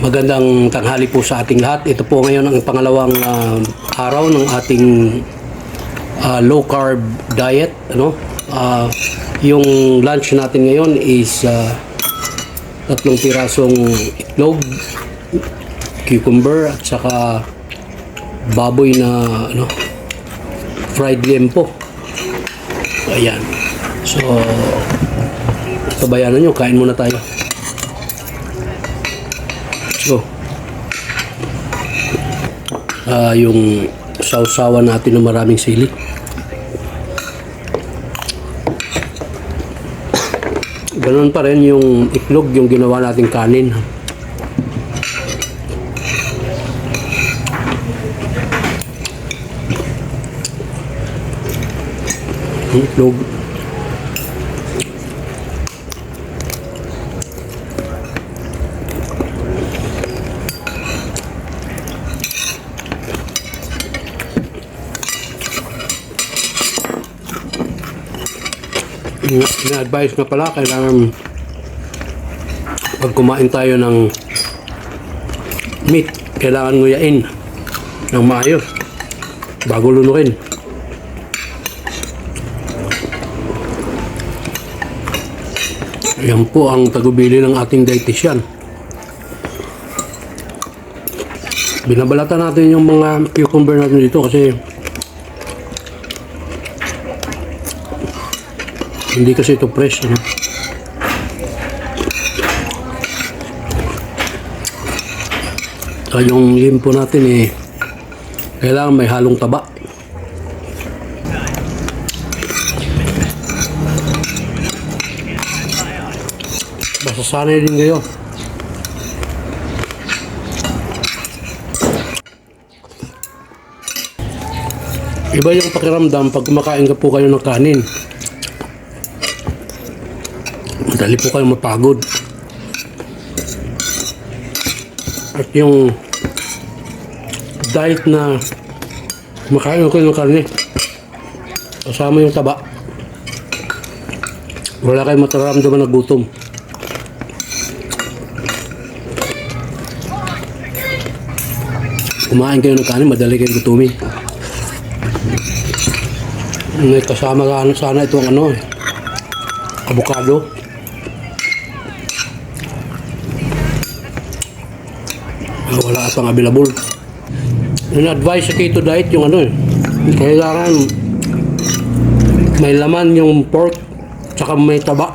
Magandang tanghali po sa ating lahat. Ito po ngayon ang pangalawang araw ng ating low carb diet. Yung lunch natin ngayon is 3 pirasong itlog, cucumber at saka baboy na fried liempo. Ayan. So sabayanan nyo, kain muna tayo. So, yung sausawan natin ng maraming sili. Ganoon pa rin yung itlog, yung ginawa nating kanin. Itlog. Ina-advise nga pala, kailangan pag kumain tayo ng meat, kailangan nguyain ng maayos bago lunukin. Yan po ang tagubili ng ating dietitian. Binabalatan natin yung mga cucumber natin dito kasi hindi kasi ito fresh. Yung liempo natin kailangan may halong taba. Basta sanay din kayo. Iba yung pakiramdam pag kumakain ka po kayo ng kanin. Madali po kayo mapagod. At yung diet na kumakain ko ng karne kasama yung taba, wala kayong mataramdaman na gutom. Kumain kayo ng kanin, madali kayo gutumin. May kasama sana itong avocado. Wala pang available. Yung advice sa keto diet yung kailangan may laman yung pork tsaka may taba.